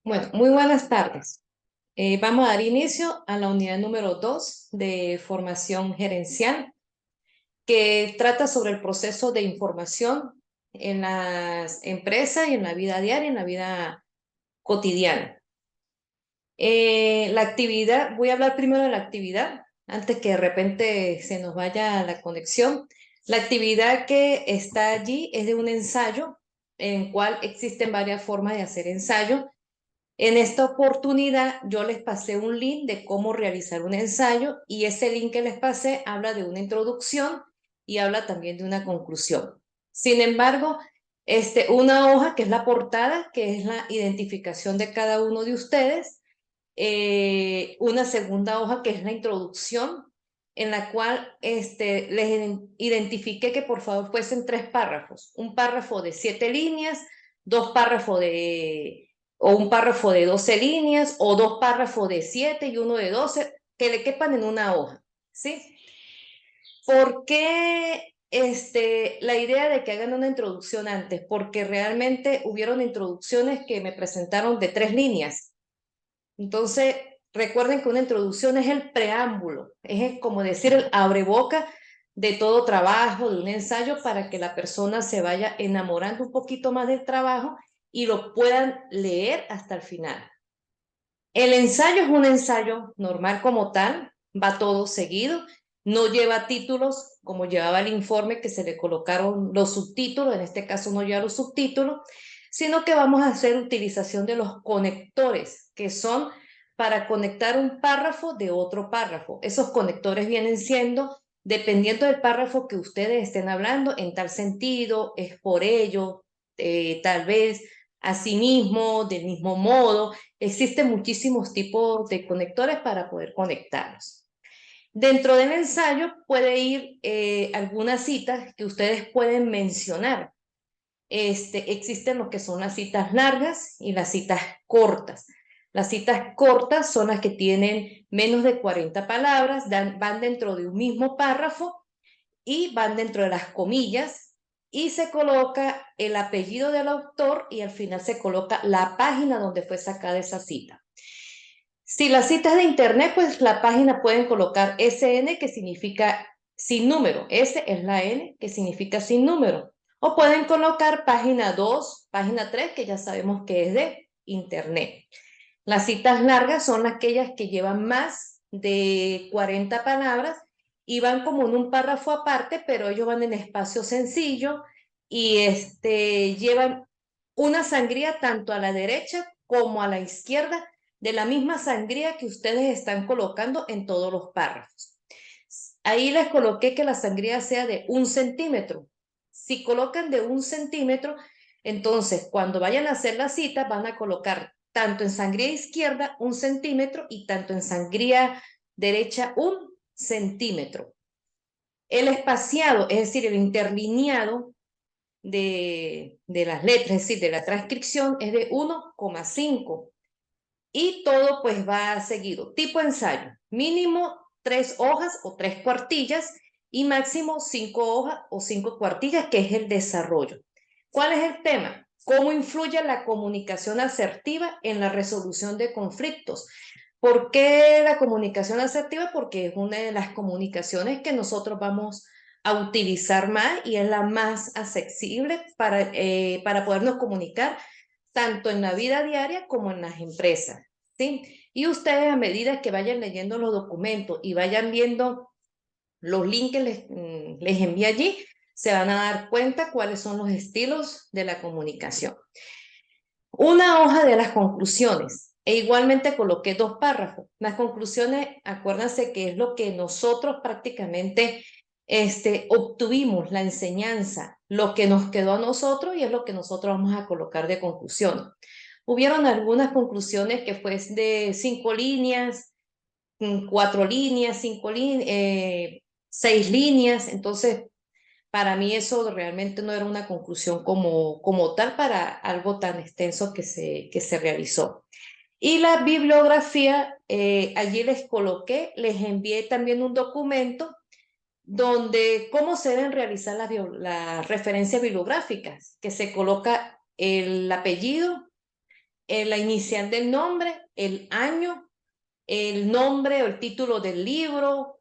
Bueno, muy buenas tardes. Vamos a dar inicio a la unidad número 2 de formación gerencial, que trata sobre el proceso de información en las empresas y en la vida diaria, en la vida cotidiana. La actividad, voy a hablar primero de la actividad, antes que de repente se nos vaya la conexión. La actividad que está allí es de un ensayo, en el cual existen varias formas de hacer ensayo. En esta oportunidad yo les pasé un link de cómo realizar un ensayo y ese link que les pasé habla de una introducción y habla también de una conclusión. Sin embargo, una hoja que es la portada, que es la identificación de cada uno de ustedes, una segunda hoja que es la introducción, en la cual les identifiqué que por favor fuesen 3 párrafos, un párrafo de 7 líneas, dos párrafos de, o un párrafo de 12 líneas, o 2 párrafos de 7 y uno de 12 que le quepan en una hoja, ¿sí? ¿Por qué la idea de que hagan una introducción antes? Porque realmente hubieron introducciones que me presentaron de 3 líneas. Entonces, recuerden que una introducción es el preámbulo, es como decir el abreboca de todo trabajo, de un ensayo, para que la persona se vaya enamorando un poquito más del trabajo y lo puedan leer hasta el final. El ensayo es un ensayo normal como tal, va todo seguido, no lleva títulos como llevaba el informe que se le colocaron los subtítulos, en este caso no lleva los subtítulos, sino que vamos a hacer utilización de los conectores, que son para conectar un párrafo de otro párrafo. Esos conectores vienen siendo, dependiendo del párrafo que ustedes estén hablando, en tal sentido, es por ello, tal vez, asimismo, del mismo modo. Existen muchísimos tipos de conectores para poder conectarlos. Dentro del ensayo puede ir algunas citas que ustedes pueden mencionar. Existen lo que son las citas largas y las citas cortas. Las citas cortas son las que tienen menos de 40 palabras, van dentro de un mismo párrafo y van dentro de las comillas y se coloca el apellido del autor y al final se coloca la página donde fue sacada esa cita. Si la cita es de internet, pues la página pueden colocar SN, que significa sin número. S es la N, que significa sin número. O pueden colocar página 2, página 3, que ya sabemos que es de internet. Las citas largas son aquellas que llevan más de 40 palabras y van como en un párrafo aparte, pero ellos van en espacio sencillo y llevan una sangría tanto a la derecha como a la izquierda de la misma sangría que ustedes están colocando en todos los párrafos. Ahí les coloqué que la sangría sea de 1 centímetro. Si colocan de 1 centímetro, entonces cuando vayan a hacer la cita van a colocar tanto en sangría izquierda 1 centímetro y tanto en sangría derecha 1 centímetro. El espaciado, es decir, el interlineado de las letras, es decir, de la transcripción, es de 1,5 y todo pues va seguido. Tipo ensayo, mínimo 3 hojas o 3 cuartillas y máximo 5 hojas o 5 cuartillas, que es el desarrollo. ¿Cuál es el tema? ¿Cómo influye la comunicación asertiva en la resolución de conflictos? ¿Por qué la comunicación asertiva? Porque es una de las comunicaciones que nosotros vamos a utilizar más y es la más accesible para podernos comunicar tanto en la vida diaria como en las empresas, ¿sí? Y ustedes, a medida que vayan leyendo los documentos y vayan viendo los links que les envíe allí, se van a dar cuenta cuáles son los estilos de la comunicación. Una hoja de las conclusiones. E igualmente coloqué 2 párrafos. Las conclusiones, acuérdense que es lo que nosotros prácticamente obtuvimos, la enseñanza, lo que nos quedó a nosotros y es lo que nosotros vamos a colocar de conclusión. Hubieron algunas conclusiones que fue de 5 líneas, 4 líneas, 6 líneas. Entonces, para mí eso realmente no era una conclusión como tal para algo tan extenso que se realizó. Y la bibliografía, allí les coloqué, les envié también un documento donde cómo se deben realizar las referencias bibliográficas, que se coloca el apellido, la inicial del nombre, el año, el nombre o el título del libro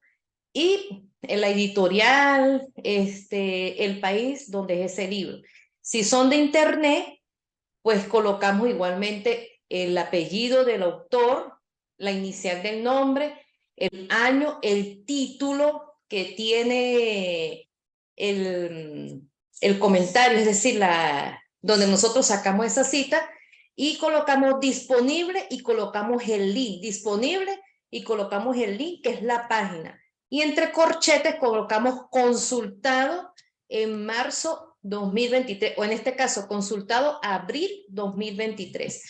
y la editorial, el país donde es ese libro. Si son de internet, pues colocamos igualmente el apellido del autor, la inicial del nombre, el año, el título que tiene el comentario, es decir, donde nosotros sacamos esa cita, y colocamos disponible y colocamos el link, disponible y colocamos el link que es la página. Y entre corchetes colocamos consultado en marzo 2023, o en este caso consultado abril 2023.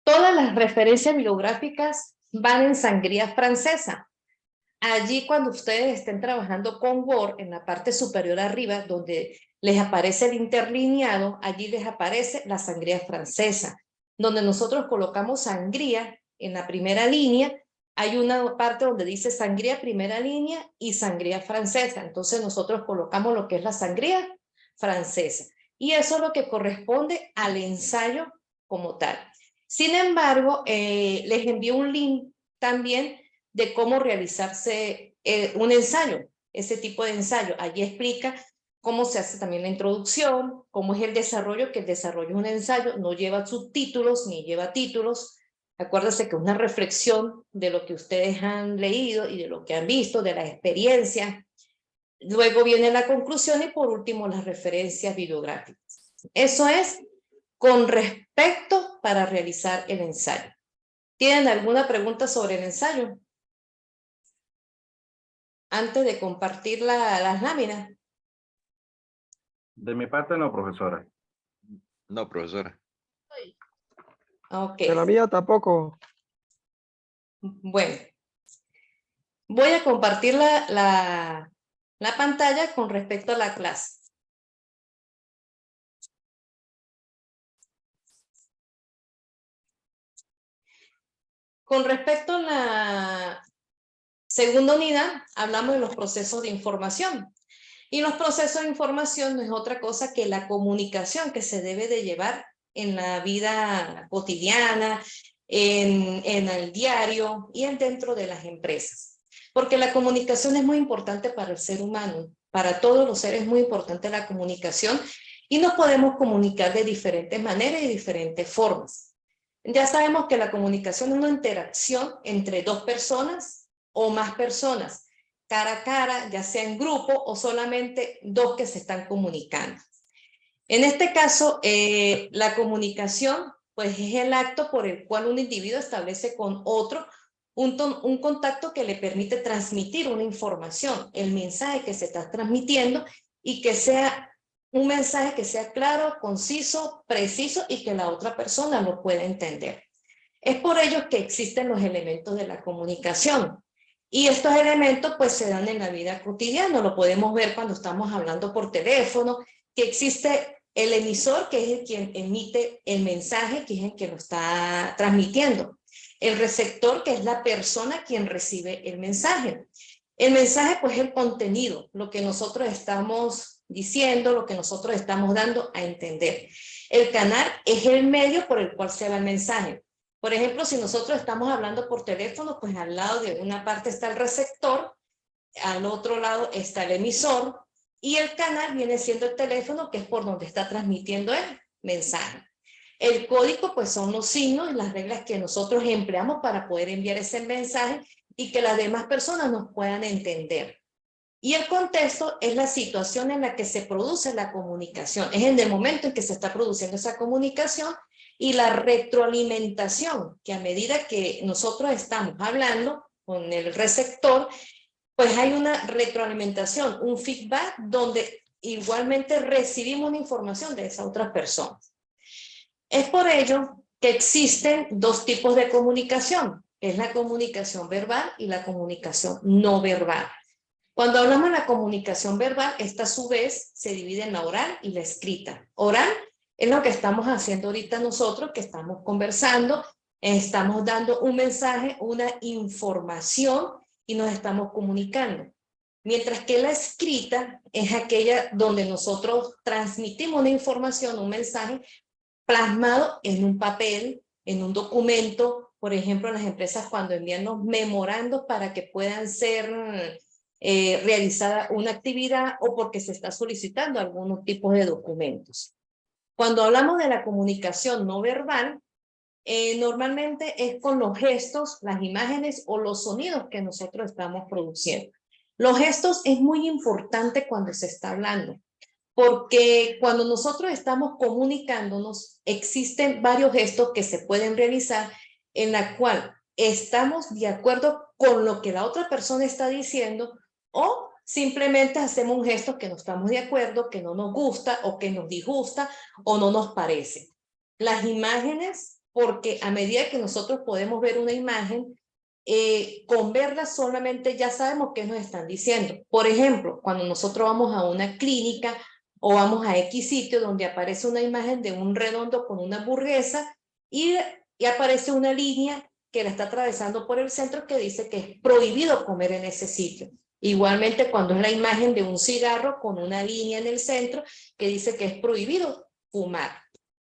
Todas las referencias bibliográficas van en sangría francesa. Allí cuando ustedes estén trabajando con Word, en la parte superior arriba, donde les aparece el interlineado, allí les aparece la sangría francesa, donde nosotros colocamos sangría en la primera línea. Hay una parte donde dice sangría primera línea y sangría francesa. Entonces nosotros colocamos lo que es la sangría francesa. Y eso es lo que corresponde al ensayo como tal. Sin embargo, les envío un link también de cómo realizarse un ensayo, ese tipo de ensayo. Allí explica cómo se hace también la introducción, cómo es el desarrollo, que el desarrollo es un ensayo, no lleva subtítulos ni lleva títulos. Acuérdense que es una reflexión de lo que ustedes han leído y de lo que han visto, de las experiencias. Luego viene la conclusión y por último las referencias bibliográficas. Eso es con respecto para realizar el ensayo. ¿Tienen alguna pregunta sobre el ensayo? Antes de compartir las láminas. De mi parte no, profesora. No, profesora. Ok. De la mía tampoco. Bueno. Voy a compartir la pantalla con respecto a la clase. Con respecto a la segunda unidad, hablamos de los procesos de información. Y los procesos de información no es otra cosa que la comunicación que se debe de llevar en la vida cotidiana, en el diario y dentro de las empresas. Porque la comunicación es muy importante para el ser humano. Para todos los seres es muy importante la comunicación y nos podemos comunicar de diferentes maneras y diferentes formas. Ya sabemos que la comunicación es una interacción entre dos personas o más personas, cara a cara, ya sea en grupo o solamente dos que se están comunicando. En este caso, la comunicación pues es el acto por el cual un individuo establece con otro un contacto que le permite transmitir una información, el mensaje que se está transmitiendo, y que sea un mensaje que sea claro, conciso, preciso y que la otra persona lo pueda entender. Es por ello que existen los elementos de la comunicación. Y estos elementos pues se dan en la vida cotidiana, lo podemos ver cuando estamos hablando por teléfono, que existe el emisor, que es el quien emite el mensaje, que es el que lo está transmitiendo. El receptor, que es la persona quien recibe el mensaje. El mensaje pues es el contenido, lo que nosotros estamos diciendo, lo que nosotros estamos dando a entender. El canal es el medio por el cual se va el mensaje. Por ejemplo, si nosotros estamos hablando por teléfono, pues al lado de una parte está el receptor, al otro lado está el emisor, y el canal viene siendo el teléfono, que es por donde está transmitiendo el mensaje. El código, pues son los signos y las reglas que nosotros empleamos para poder enviar ese mensaje y que las demás personas nos puedan entender. Y el contexto es la situación en la que se produce la comunicación. Es en el momento en que se está produciendo esa comunicación, y la retroalimentación, que a medida que nosotros estamos hablando con el receptor, pues hay una retroalimentación, un feedback donde igualmente recibimos una información de esa otra persona. Es por ello que existen dos tipos de comunicación, es la comunicación verbal y la comunicación no verbal. Cuando hablamos de la comunicación verbal, esta a su vez se divide en la oral y la escrita. Oral es lo que estamos haciendo ahorita nosotros, que estamos conversando, estamos dando un mensaje, una información y nos estamos comunicando. Mientras que la escrita es aquella donde nosotros transmitimos una información, un mensaje plasmado en un papel, en un documento, por ejemplo, las empresas cuando envían los memorandos para que puedan ser realizada una actividad o porque se está solicitando algunos tipos de documentos. Cuando hablamos de la comunicación no verbal, normalmente es con los gestos, las imágenes o los sonidos que nosotros estamos produciendo. Los gestos es muy importante cuando se está hablando, porque cuando nosotros estamos comunicándonos, existen varios gestos que se pueden realizar en la cual estamos de acuerdo con lo que la otra persona está diciendo o simplemente hacemos un gesto que no estamos de acuerdo, que no nos gusta o que nos disgusta o no nos parece. Las imágenes, porque a medida que nosotros podemos ver una imagen, con verla solamente ya sabemos qué nos están diciendo. Por ejemplo, cuando nosotros vamos a una clínica o vamos a X sitio donde aparece una imagen de un redondo con una hamburguesa y aparece una línea que la está atravesando por el centro que dice que es prohibido comer en ese sitio. Igualmente cuando es la imagen de un cigarro con una línea en el centro que dice que es prohibido fumar.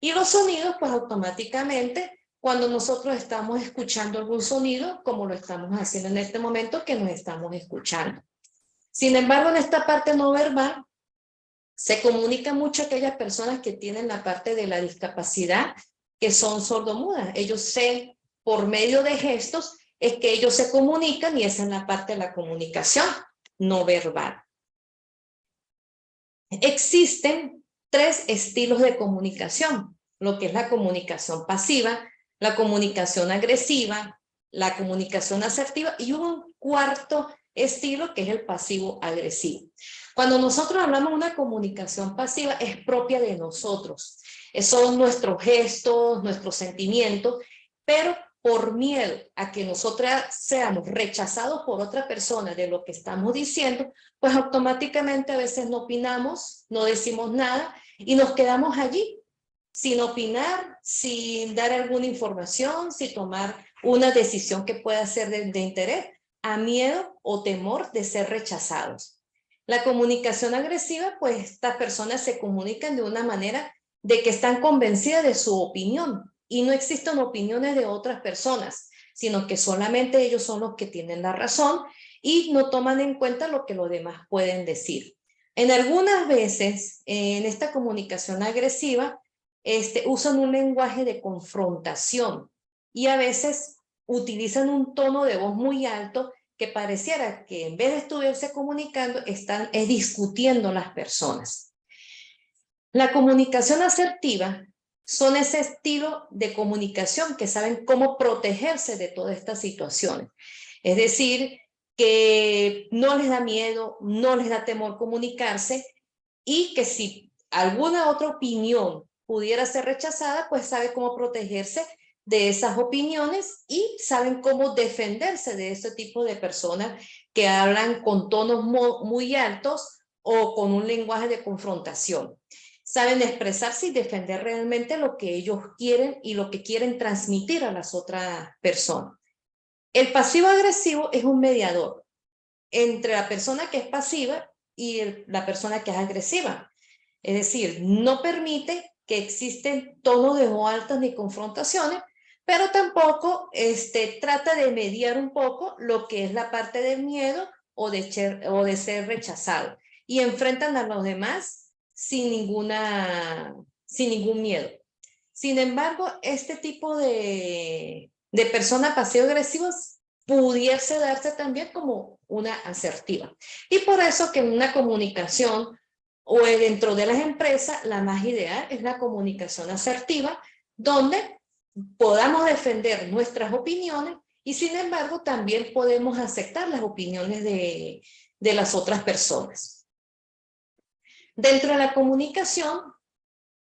Y los sonidos, pues automáticamente, cuando nosotros estamos escuchando algún sonido, como lo estamos haciendo en este momento, que nos estamos escuchando. Sin embargo, en esta parte no verbal, se comunica mucho a aquellas personas que tienen la parte de la discapacidad, que son sordomudas. Ellos por medio de gestos, es que ellos se comunican y esa es la parte de la comunicación no verbal. Existen 3 estilos de comunicación, lo que es la comunicación pasiva, la comunicación agresiva, la comunicación asertiva y un cuarto estilo que es el pasivo-agresivo. Cuando nosotros hablamos de una comunicación pasiva es propia de nosotros, son nuestros gestos, nuestros sentimientos, pero por miedo a que nosotras seamos rechazados por otra persona de lo que estamos diciendo, pues automáticamente a veces no opinamos, no decimos nada y nos quedamos allí sin opinar, sin dar alguna información, sin tomar una decisión que pueda ser de interés, a miedo o temor de ser rechazados. La comunicación agresiva, pues estas personas se comunican de una manera de que están convencidas de su opinión y no existen opiniones de otras personas, sino que solamente ellos son los que tienen la razón y no toman en cuenta lo que los demás pueden decir. En algunas veces, en esta comunicación agresiva, usan un lenguaje de confrontación y a veces utilizan un tono de voz muy alto que pareciera que en vez de estuviese comunicando, están discutiendo las personas. La comunicación asertiva son ese estilo de comunicación que saben cómo protegerse de todas estas situaciones. Es decir, que no les da miedo, no les da temor comunicarse y que si alguna otra opinión pudiera ser rechazada, pues sabe cómo protegerse de esas opiniones y saben cómo defenderse de ese tipo de personas que hablan con tonos muy altos o con un lenguaje de confrontación. Saben expresarse y defender realmente lo que ellos quieren y lo que quieren transmitir a las otras personas. El pasivo agresivo es un mediador entre la persona que es pasiva y la persona que es agresiva. Es decir, no permite que existen tonos de voz altos ni confrontaciones, pero tampoco trata de mediar un poco lo que es la parte del miedo o de ser rechazado. Y enfrentan a los demás sin ningún miedo. Sin embargo, este tipo de personas pasivo-agresivas pudiese darse también como una asertiva. Y por eso que en una comunicación o dentro de las empresas, la más ideal es la comunicación asertiva, donde podamos defender nuestras opiniones y sin embargo también podemos aceptar las opiniones de las otras personas. Dentro de la comunicación,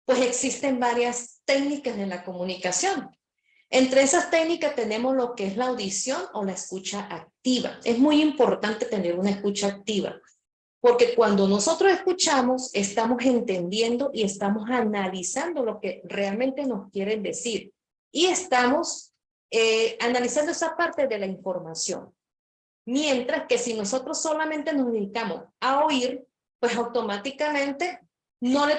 pues existen varias técnicas de la comunicación. Entre esas técnicas tenemos lo que es la audición o la escucha activa. Es muy importante tener una escucha activa, porque cuando nosotros escuchamos, estamos entendiendo y estamos analizando lo que realmente nos quieren decir. Y estamos analizando esa parte de la información. Mientras que si nosotros solamente nos dedicamos a oír, pues automáticamente no le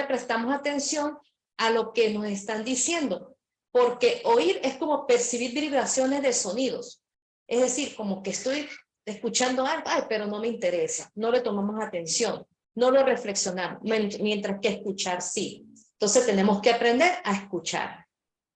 prestamos atención a lo que nos están diciendo. porque oír es como percibir vibraciones de sonidos. Es decir, como que estoy escuchando algo, ay, pero no me interesa, no le tomamos atención, no lo reflexionamos, mientras que escuchar sí. Entonces tenemos que aprender a escuchar.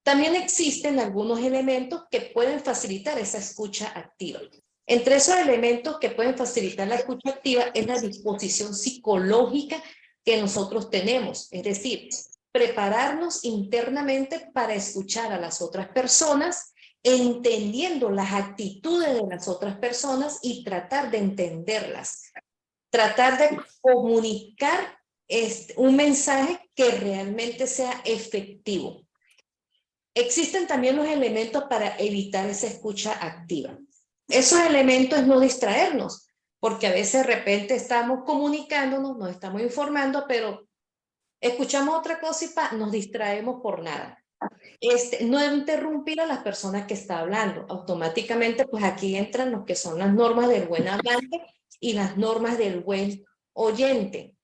También existen algunos elementos que pueden facilitar esa escucha activa. Entre esos elementos que pueden facilitar la escucha activa es la disposición psicológica que nosotros tenemos, es decir, prepararnos internamente para escuchar a las otras personas, entendiendo las actitudes de las otras personas y tratar de entenderlas, tratar de comunicar un mensaje que realmente sea efectivo. Existen también los elementos para evitar esa escucha activa. Esos elementos es no distraernos, porque a veces de repente estamos comunicándonos, nos estamos informando, pero escuchamos otra cosa y nos distraemos por nada. No interrumpir a las personas que está hablando. Automáticamente, pues aquí entran lo que son las normas del buen hablante y las normas del buen oyente.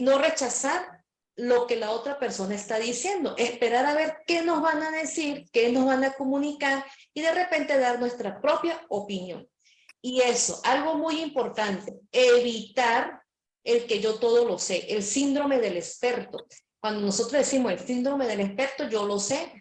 No rechazar lo que la otra persona está diciendo, esperar a ver qué nos van a decir, qué nos van a comunicar y de repente dar nuestra propia opinión. Y eso, algo muy importante, evitar el que yo todo lo sé, el síndrome del experto. Cuando nosotros decimos el síndrome del experto, yo lo sé,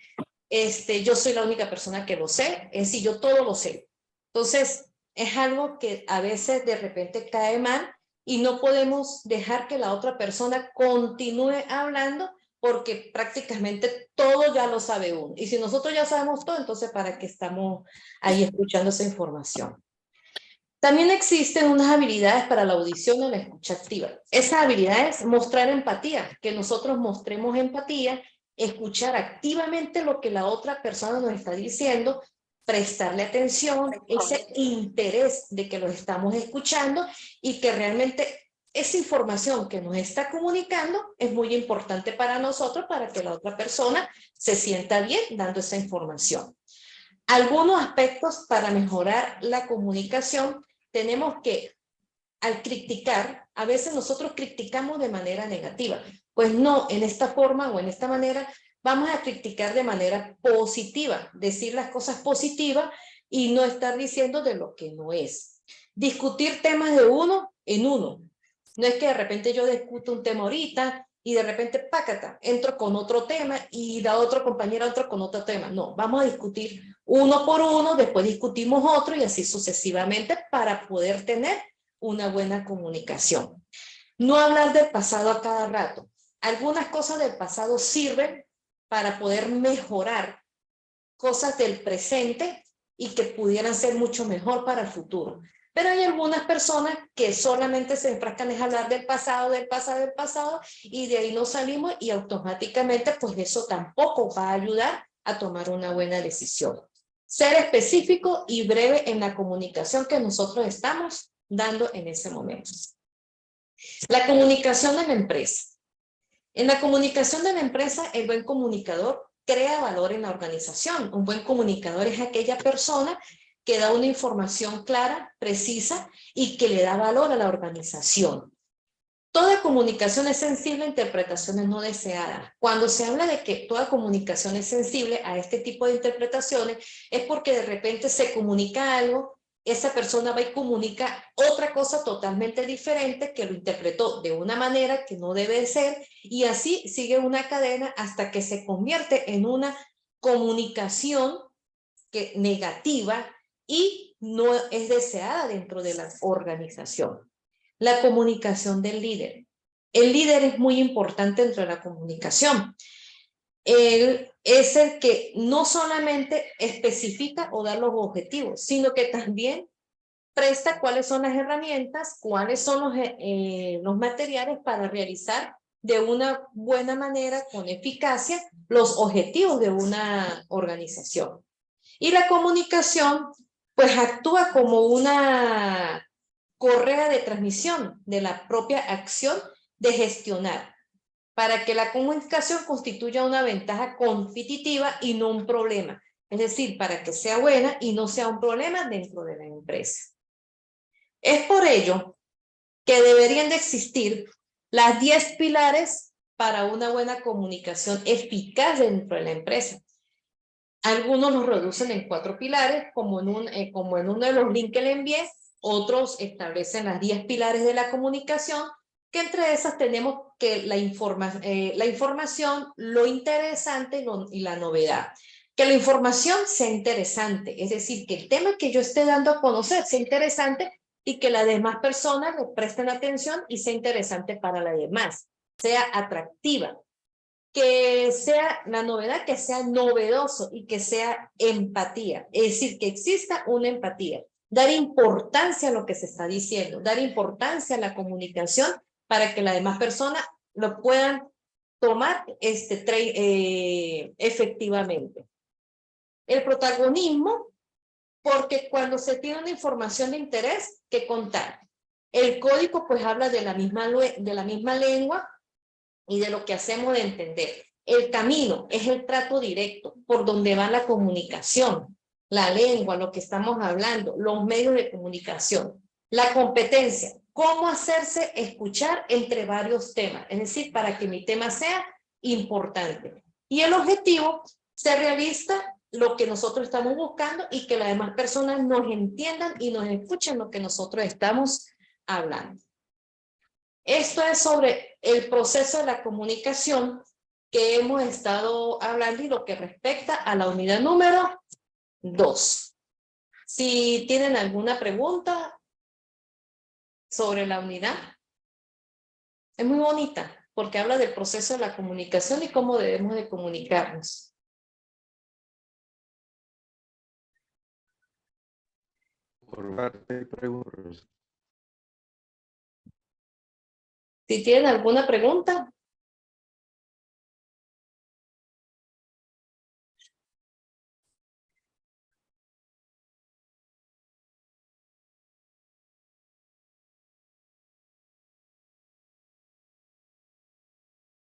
yo soy la única persona que lo sé, es decir, yo todo lo sé. Entonces, es algo que a veces de repente cae mal y no podemos dejar que la otra persona continúe hablando porque prácticamente todo ya lo sabe uno. Y si nosotros ya sabemos todo, entonces ¿para qué estamos ahí escuchando esa información? También existen unas habilidades para la audición o la escucha activa. Esa habilidad es mostrar empatía, que nosotros mostremos empatía, escuchar activamente lo que la otra persona nos está diciendo, prestarle atención, ese interés de que los estamos escuchando y que realmente esa información que nos está comunicando es muy importante para nosotros, para que la otra persona se sienta bien dando esa información. Algunos aspectos para mejorar la comunicación tenemos que, al criticar, a veces nosotros criticamos de manera negativa. Pues no, en esta forma o en esta manera vamos a criticar de manera positiva, decir las cosas positivas y no estar diciendo de lo que no es. Discutir temas de uno en uno. No es que de repente yo discuto un tema ahorita y de repente, pácata, entro con otro tema y la otra compañera otro con otro tema. No, vamos a discutir uno por uno, después discutimos otro y así sucesivamente para poder tener una buena comunicación. No hablar del pasado a cada rato. Algunas cosas del pasado sirven para poder mejorar cosas del presente y que pudieran ser mucho mejor para el futuro. Pero hay algunas personas que solamente se enfrascan en hablar del pasado, del pasado, del pasado, y de ahí no salimos y automáticamente pues eso tampoco va a ayudar a tomar una buena decisión. Ser específico y breve en la comunicación que nosotros estamos dando en ese momento. La comunicación en la empresa. En la comunicación de la empresa, el buen comunicador crea valor en la organización. Un buen comunicador es aquella persona que da una información clara, precisa y que le da valor a la organización. Toda comunicación es sensible a interpretaciones no deseadas. Cuando se habla de que toda comunicación es sensible a este tipo de interpretaciones, es porque de repente se comunica algo, esa persona va y comunica otra cosa totalmente diferente que lo interpretó de una manera que no debe ser, y así sigue una cadena hasta que se convierte en una comunicación negativa y no es deseada dentro de la organización. La comunicación del líder. El líder es muy importante dentro de la comunicación. Él es el que no solamente especifica o da los objetivos, sino que también presta cuáles son las herramientas, cuáles son los materiales para realizar de una buena manera, con eficacia, los objetivos de una organización. Y la comunicación, pues actúa como una correa de transmisión de la propia acción de gestionar, para que la comunicación constituya una ventaja competitiva y no un problema. Es decir, para que sea buena y no sea un problema dentro de la empresa. Es por ello que deberían de existir las 10 pilares para una buena comunicación eficaz dentro de la empresa. Algunos los reducen en 4 pilares, como en uno de los links que le envié. Otros establecen las 10 pilares de la comunicación, que entre esas tenemos que la información, lo interesante y la novedad. Que la información sea interesante, es decir, que el tema que yo esté dando a conocer sea interesante y que las demás personas le presten atención y sea interesante para las demás, sea atractiva. Que sea la novedad, que sea novedoso y que sea empatía, es decir, que exista una empatía, dar importancia a lo que se está diciendo, dar importancia a la comunicación para que las demás personas lo puedan tomar efectivamente. El protagonismo, porque cuando se tiene una información de interés, que contar. El código pues habla de la misma lengua y de lo que hacemos de entender. El camino es el trato directo por donde va la comunicación, la lengua, lo que estamos hablando, los medios de comunicación. La competencia, cómo hacerse escuchar entre varios temas, es decir, para que mi tema sea importante. Y el objetivo, ser realista, lo que nosotros estamos buscando y que las demás personas nos entiendan y nos escuchen lo que nosotros estamos hablando. Esto es sobre el proceso de la comunicación que hemos estado hablando y lo que respecta a la unidad número 2. Si tienen alguna pregunta sobre la unidad, es muy bonita porque habla del proceso de la comunicación y cómo debemos de comunicarnos. Por parte de preguntas. Si tienen alguna pregunta.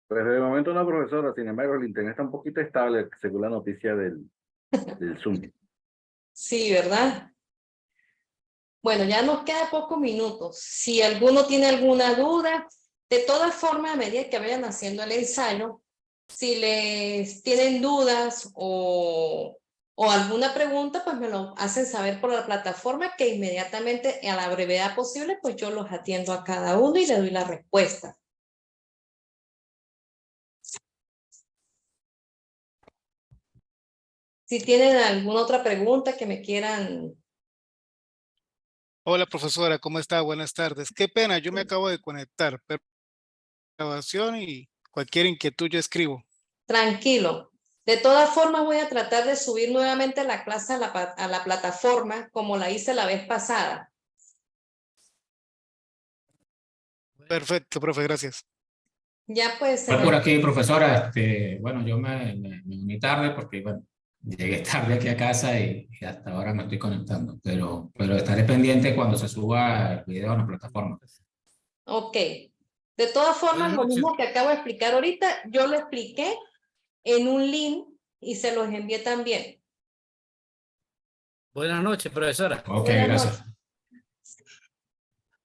Pues de momento no, profesora, sin embargo el internet está un poquito estable según la noticia del Zoom. Sí, ¿verdad? Bueno, ya nos queda pocos minutos. Si alguno tiene alguna duda, de todas formas, a medida que vayan haciendo el ensayo, si les tienen dudas o alguna pregunta, pues me lo hacen saber por la plataforma que inmediatamente, a la brevedad posible, pues yo los atiendo a cada uno y le doy la respuesta. Si tienen alguna otra pregunta que me quieran. Hola profesora, ¿cómo está? Buenas tardes. Qué pena, yo me acabo de conectar, pero grabación y cualquier inquietud yo escribo. Tranquilo. De todas formas, voy a tratar de subir nuevamente la clase a la plataforma como la hice la vez pasada. Perfecto, profe, gracias. Ya pues. Por aquí, profesora, bueno, yo me uní tarde porque, bueno, llegué tarde aquí a casa y hasta ahora me estoy conectando, pero estaré pendiente cuando se suba el video a la plataforma. Ok. De todas formas, Buenas lo noches. mismo que acabo de explicar ahorita, yo lo expliqué en un link y se los envié también. Buenas noches, profesora. Ok, Buenas gracias.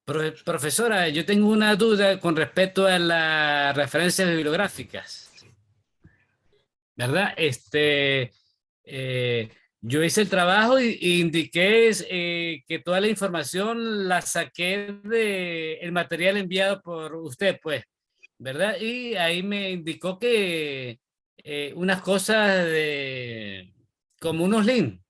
noches. Profesora, yo tengo una duda con respecto a las referencias bibliográficas, ¿verdad? Yo hice el trabajo y indiqué que toda la información la saqué del material enviado por usted, pues, ¿verdad? Y ahí me indicó que unas cosas como unos links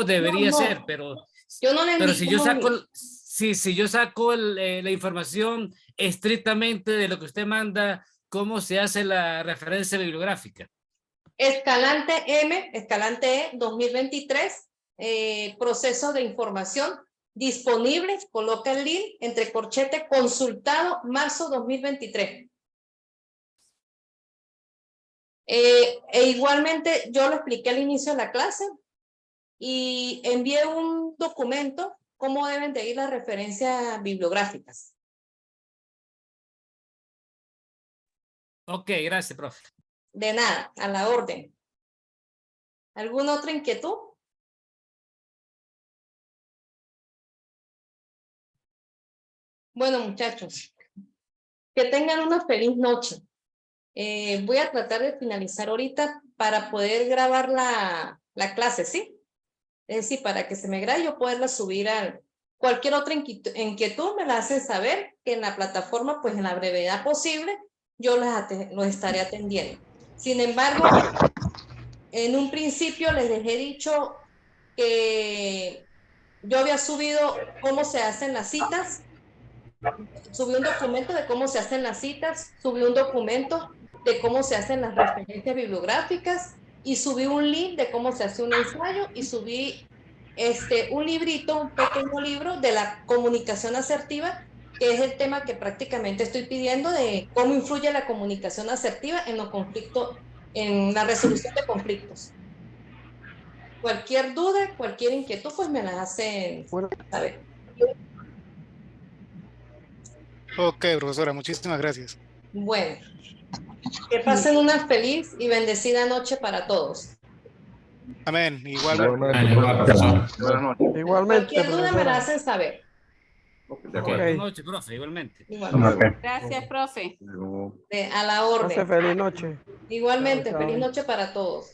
debería ser, No, pero yo no le Pero envié si yo un saco, link. si yo saco la información estrictamente de lo que usted manda, ¿cómo se hace la referencia bibliográfica? Escalante M, Escalante E 2023, proceso de información disponible, coloca el link entre corchete consultado marzo 2023. Igualmente yo lo expliqué al inicio de la clase y envié un documento cómo deben de ir las referencias bibliográficas. Ok, gracias, profe. De nada, a la orden. ¿Alguna otra inquietud? Bueno, muchachos, que tengan una feliz noche. Voy a tratar de finalizar ahorita para poder grabar la clase, ¿sí? Es decir, para que se me grabe yo poderla subir a cualquier otra inquietud, me la hacen saber que en la plataforma, pues en la brevedad posible, yo los estaré atendiendo. Sin embargo, en un principio les dejé dicho que yo había subido cómo se hacen las citas, subí un documento de cómo se hacen las citas, subí un documento de cómo se hacen las referencias bibliográficas y subí un link de cómo se hace un ensayo y subí un librito, un pequeño libro de la comunicación asertiva, que es el tema que prácticamente estoy pidiendo de cómo influye la comunicación asertiva en los conflictos, en la resolución de conflictos. Cualquier duda, cualquier inquietud, pues me las hacen saber. Ok, profesora, muchísimas gracias. Bueno, que pasen una feliz y bendecida noche para todos. Amén. Igual. Igualmente, Igual, profesor. Buenas noches. Igualmente, Cualquier duda me la profesora. hacen saber. Ok. Buenas noches, profe, igualmente. Igualmente. Gracias, profe. Luego. A la orden. Pase feliz noche. Igualmente, Chao, chao. feliz noche para todos.